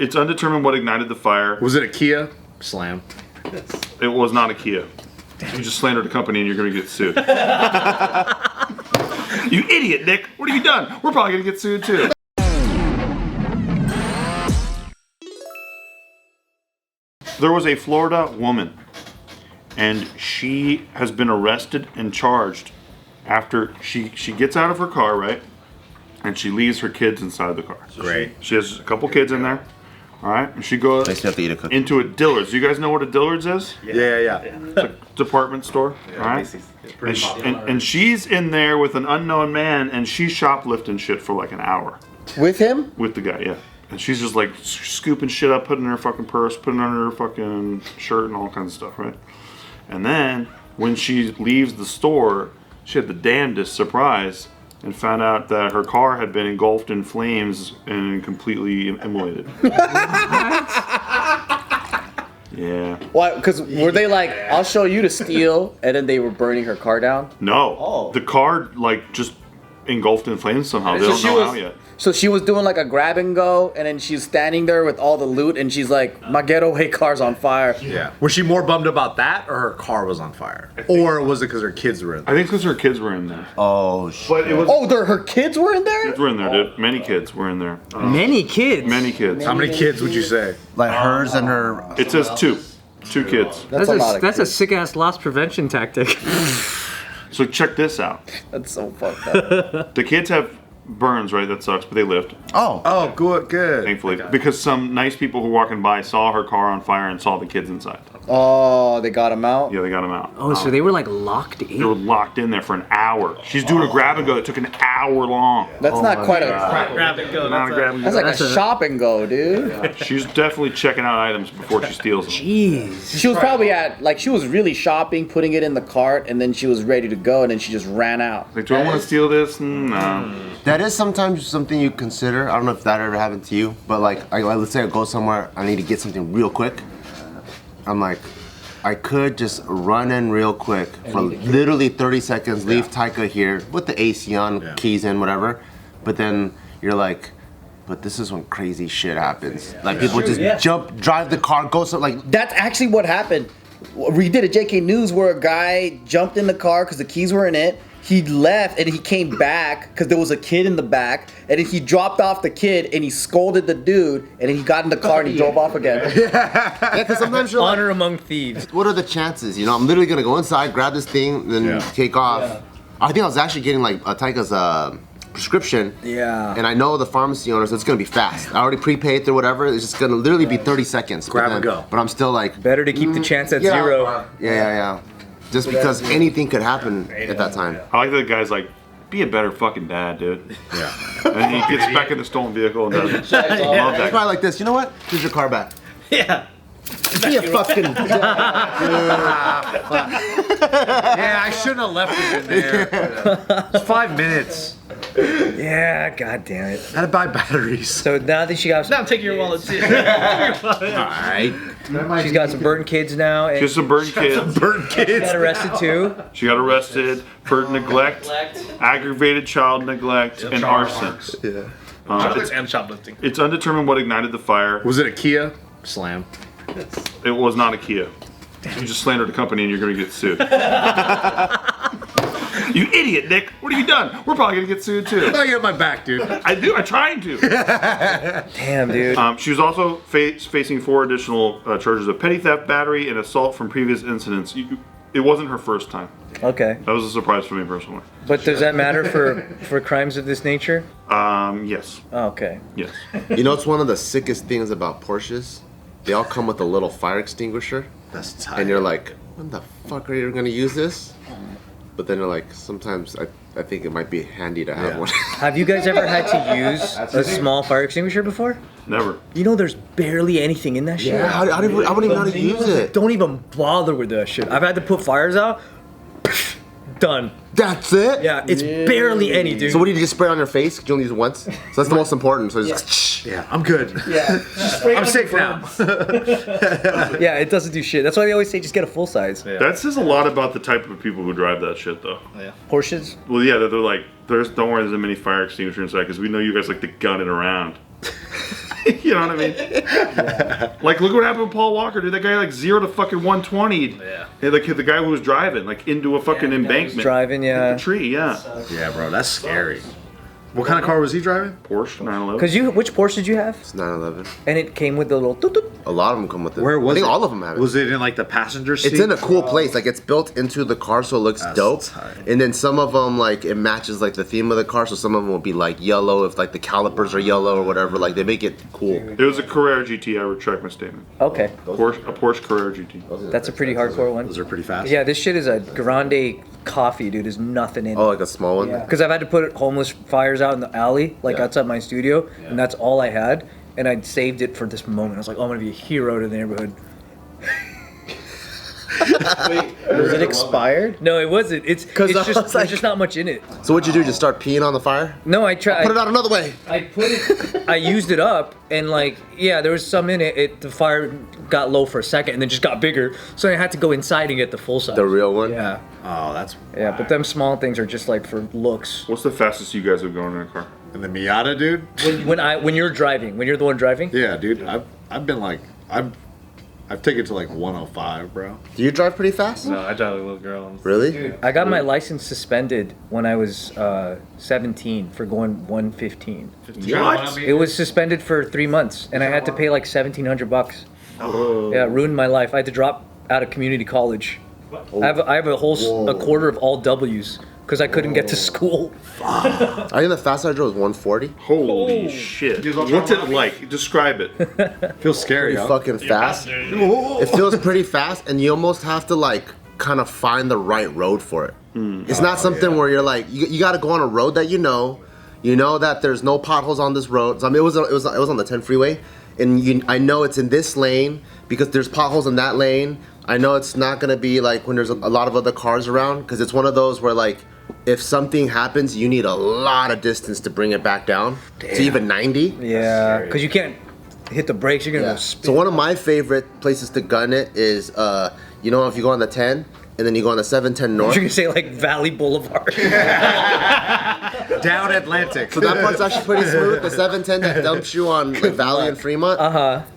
It's undetermined what ignited the fire. Was it a Kia? Slam. It was not a Kia. You just slandered the company and you're going to get sued. You idiot, Nick. What have you done? We're probably going to get sued too. There was a Florida woman, and she has been arrested and charged after she gets out of her car, right? And she leaves her kids inside the car. Great. She has a couple kids in there. All right, and she goes into a Dillard's. You guys know what a Dillard's is? Yeah. It's a department store. All right, and she's in there with an unknown man, and she's shoplifting shit for like an hour. With him? With the guy, yeah. And she's just like scooping shit up, putting it in her fucking purse, putting it under her fucking shirt, and all kinds of stuff, right? And then when she leaves the store, she had the damnedest surprise and found out that her car had been engulfed in flames and completely immolated. Yeah. Why? Because were they like, I'll show you to steal, and then they were burning her car down? No. Oh. The car, like, just engulfed in flames somehow. They don't know how yet. So she was doing like a grab and go, and then she's standing there with all the loot, and she's like, my getaway car's on fire. Yeah. Was she more bummed about that, or her car was on fire? Or was it because her kids were in there? I think it's because her kids were in there. Oh, shit. But it was, her kids were in there? kids were in there, dude. Many kids were in there. Many kids? Many kids. How many kids would you say? Like hers and her... It says two. 2 kids. That's a sick-ass loss prevention tactic. So check this out. That's so fucked up. The kids have burns, right? That sucks, but they lived. Oh, good. Thankfully. Because some nice people who were walking by saw her car on fire and saw the kids inside. Oh, they got him out? Yeah, they got them out. Oh, so they were like locked in? They were locked in there for an hour. She's doing a grab and go that took an hour long. That's not quite a grab and go. Not a grab and go. That's like a shop and go, dude. She's definitely checking out items before she steals them. Jeez. She was probably she was really shopping, putting it in the cart, and then she was ready to go, and then she just ran out. Like, do I want to steal this? No. That is sometimes something you consider. I don't know if that ever happened to you, but like let's say I go somewhere, I need to get something real quick. I'm like, I could just run in real quick for literally 30 seconds, leave Taika here with the AC on, keys in, whatever. But then you're like, but this is when crazy shit happens. Like people just drive the car, go something like. That's actually what happened. We did a JK News where a guy jumped in the car because the keys were in it. He left and he came back because there was a kid in the back, and then he dropped off the kid and he scolded the dude, and then he got in the car and he drove off again. Yeah, because sometimes you're Honor among thieves. What are the chances? You know, I'm literally gonna go inside, grab this thing, then take off. Yeah. I think I was actually getting like Taika's prescription. Yeah. And I know the pharmacy owner, so it's gonna be fast. I already prepaid or whatever. It's just gonna literally be 30 seconds. Grab and go. But I'm still like. Better to keep the chance at zero. Yeah. Just because anything could happen at that time. I like that the guy's like, be a better fucking dad, dude. Yeah. And he gets back in the stolen vehicle and does it. I love It's that. probably like this. You know what? Here's your car back. Yeah. Be a fucking. Yeah, I shouldn't have left it in there. It's 5 minutes. Yeah, god damn it. Had to buy batteries. So now that she got Now take your wallet too. Alright. she's got some burnt kids now. And She has some burned kids. Burn kids. got arrested too. She got arrested for neglect, aggravated child neglect, and arson. And shoplifting. It's undetermined what ignited the fire. Was it a Kia? Slam. It was not a Kia. You just slandered the company and you're going to get sued. You idiot, Nick. What have you done? We're probably going to get sued too. I get my back, dude. I'm trying to. Damn, dude. She was also facing 4 additional charges of petty theft, battery, and assault from previous incidents. It wasn't her first time. Okay. That was a surprise for me personally. But does that matter for crimes of this nature? Yes. Oh, okay. Yes. You know, it's one of the sickest things about Porsches. They all come with a little fire extinguisher. That's tight. And you're like, when the fuck are you gonna use this? But then you're like, sometimes I think it might be handy to have one. Have you guys ever had to use a small fire extinguisher before? Never. You know there's barely anything in that shit. Yeah, I wouldn't even know how to use it. Don't even bother with that shit. I've had to put fires out. Done. That's it? Yeah, it's barely any, dude. So what do you just spray on your face? You only use it once? So that's the most important. So it's just Yeah, I'm good. Yeah. I'm safe now. Yeah, it doesn't do shit. That's why we always say just get a full size. Yeah. That says a lot about the type of people who drive that shit, though. Yeah. Porsches? Well, yeah, they're like, don't worry, there's a mini fire extinguisher inside because we know you guys like to gun it around. You know what I mean? Like, look what happened with Paul Walker, dude. That guy like 0 to fucking 120. Yeah. And, like the guy who was driving like into a fucking embankment. Driving, yeah. A tree, yeah. Yeah, bro, that's scary. What kind of car was he driving? Porsche 911. Cause which Porsche did you have? It's 911. And it came with the little toot toot. A lot of them come with it. Where was I think it? all of them have it. Was it in like the passenger seat? It's in a cool place. Like it's built into the car, so it looks dope. tight. And then some of them, like it matches like the theme of the car. So some of them will be like yellow if like the calipers are yellow or whatever. Like they make it cool. It was a Carrera GT. I retract my statement. Okay, A Porsche Carrera GT. that's a pretty hardcore one. Those are pretty fast. Yeah, this shit is a grande coffee, dude. There's nothing in it. Oh, like a small one. Because I've had to put homeless fires out in the alley, like outside my studio, and that's all I had. And I saved it for this moment. I was like, oh, I'm gonna be a hero to the neighborhood. Was it expired? No, it wasn't. It's I was just like- there's just not much in it. So what'd you do? Just start peeing on the fire? No, I tried. Put it out another way. I put it. I used it up, and like, yeah, there was some in it. The fire got low for a second, and then just got bigger. So I had to go inside and get the full size. The real one. Yeah, Oh, that's yeah. But them small things are just like for looks. What's the fastest you guys have gone in a car? And the Miata, dude. When you're driving, when you're the one driving. Yeah, dude. I've been like I've taken it to like 105, bro. Do you drive pretty fast? No, I drive like a little girl. Really? I got my license suspended when I was 17 for going 115. What? It was suspended for 3 months, and I had to pay like $1,700. Oh. Yeah, it ruined my life. I had to drop out of community college. I have a whole a quarter of all W's because I couldn't get to school. I think the fastest I drove was 140. Holy shit. What's it like? Describe it. Feels scary, Pretty yo. fucking fast. It feels pretty fast, and you almost have to like kind of find the right road for it. It's not something where you're like you got to go on a road that you know that there's no potholes on this road. So, I mean, it was on the 10 freeway, and I know it's in this lane because there's potholes in that lane. I know it's not gonna be like when there's a lot of other cars around because it's one of those where like if something happens, you need a lot of distance to bring it back down to even 90. Yeah, because you can't hit the brakes. You're gonna go spin. So one of my favorite places to gun it is, if you go on the 10 and then you go on the 710 north. You're gonna say like Valley Boulevard. Down Atlantic. So that part's actually pretty smooth. The 710 that dumps you on like, Valley and Fremont.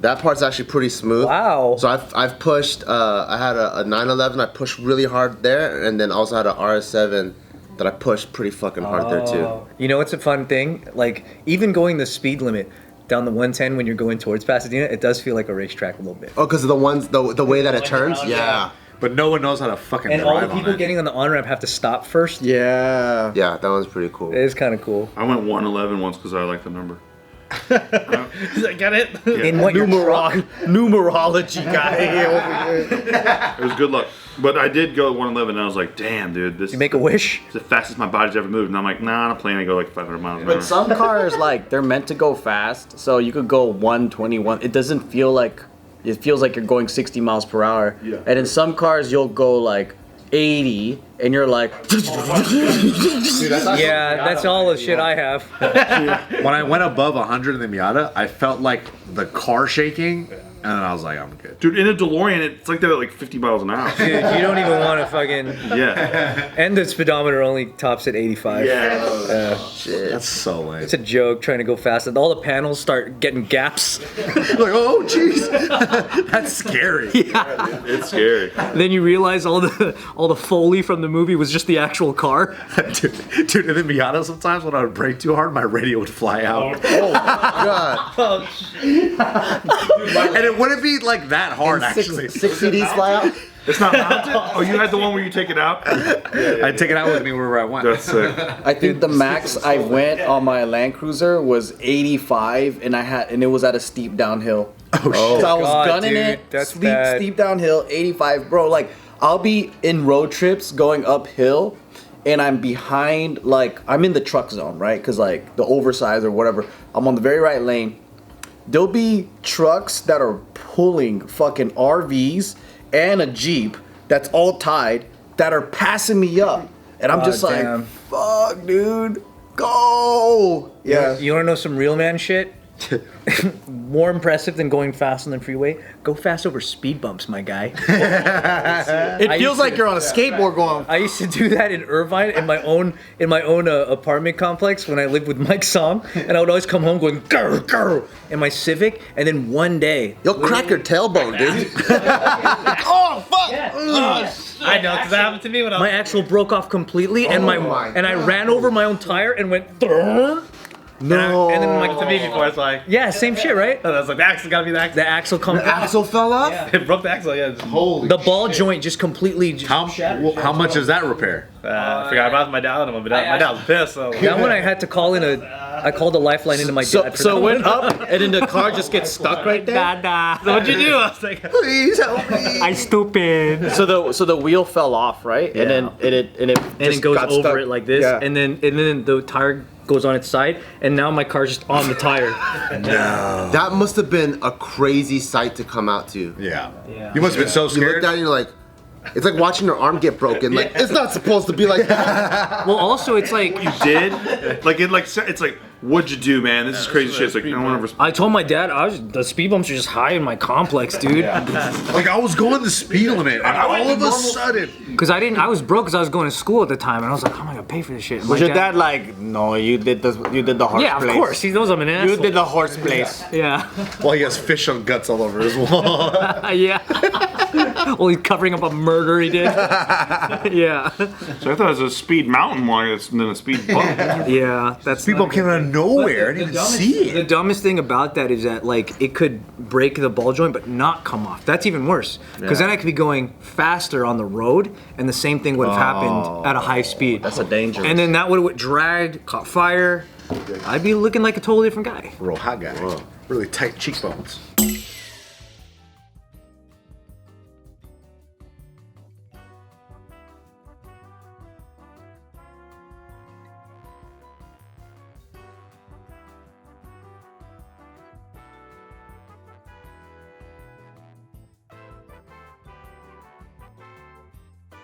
That part's actually pretty smooth. Wow. So I've pushed. I had a 911. I pushed really hard there, and then also had a RS7 that I pushed pretty fucking hard there too. You know what's a fun thing? Like even going the speed limit down the 110 when you're going towards Pasadena, it does feel like a racetrack a little bit. Oh, because of the way that it turns. Yeah. But no one knows how to fucking And drive all the people on it. getting on the on-ramp have to stop first. Yeah. Yeah, that one's pretty cool. It is kind of cool. I went 111 once because I like the number. Get it? In what your truck? Numerology guy over here. It was good luck. But I did go 111 and I was like, damn, dude, this You make a wish? is the fastest my body's ever moved. And I'm like, nah, on a plane I go like 500 miles an hour. But some cars, like, they're meant to go fast, so you could go 121. It doesn't feel like, it feels like you're going 60 miles per hour. Yeah. And in some cars, you'll go like 80, and you're like, Yeah, that's all the shit I have. When I went above 100 in the Miata, I felt like the car shaking, and then I was like, I'm good. Dude, in a DeLorean, it's like that at like 50 miles an hour. Dude, you don't even want to fucking... Yeah. And the speedometer only tops at 85. Yeah. That's so lame. It's a joke trying to go fast. All the panels start getting gaps. Like, oh, jeez. That's scary. It's scary. Then you realize all the Foley from the movie was just the actual car. Dude, in the Miata sometimes when I would brake too hard, my radio would fly out. God. And it wouldn't be like that hard, actually. Six CDs fly out. It's not mounted? Oh, you had the one where you take it out? I'd take it out with me wherever I went. That's sick. I think the max I went on my Land Cruiser was 85, and it was at a steep downhill. Oh, So I was God, gunning dude, it, that's bad. steep downhill, 85, bro. Like I'll be in road trips going uphill, and I'm behind, like I'm in the truck zone, right? Because like the oversized or whatever, I'm on the very right lane. There'll be trucks that are pulling fucking RVs and a Jeep that's all tied that are passing me up, and I'm just damn. like, fuck, dude, go. Yeah. You want to know some real man shit? more impressive than going fast on the freeway. Go fast over speed bumps, my guy. It feels like you're on a skateboard going. I used to do that in Irvine in my own apartment complex when I lived with Mike Song, and I would always come home going grr grr in my Civic, and then one day You'll crack your tailbone, dude. Oh fuck! I know, because that happened to me when I was. my axle broke off completely, and I ran over my own tire and went. No. And then To me before, it's like, yeah, same shit, right? I was like, the axle gotta be the axle. The axle comes. Axle fell off. It broke the axle, yeah. Holy. The ball joint just completely. How much is that repair? I forgot about my dad, and my dad was pissed. So. That one I had to call in I called a lifeline into my dad. So it went up, and then the car just gets stuck right there. So what'd you do? I was like, Please help me. I stupid. So the wheel fell off, right? And then it And it goes got over stuck. it like this, Yeah. and then the tire goes on its side, and now my car's just on the tire. That must have been a crazy sight to come out to. Yeah. You must have been so You look scared. down and you're like, it's like watching your arm get broken. Like, it's not supposed to be like that. Well, also it's like Did like it's like what'd you do, man? This is crazy shit. It's like no one ever. I told my dad the speed bumps are just high in my complex, dude. Like I was going the speed limit, and all of a sudden, Because I was broke because I was going to school at the time, and I was like, how am I gonna pay for this shit? And Was my your dad like, no, you did the horse Yeah, of place. course. He knows I'm an asshole. You did the horse place. Yeah, well, he has fish on guts all over his wall. yeah. Well, he's covering up a murder he did. Yeah, So I thought it was a speed mountain one than a speed bump. yeah. That's People came out of nowhere. I didn't even see The it. dumbest thing about that is that like it could break the ball joint but not come off. That's even worse because then I could be going faster on the road and the same thing would have happened at a high speed. That's a danger. And then that would have dragged, caught fire. I'd be looking like a totally different guy. Real hot guy. Really tight cheekbones.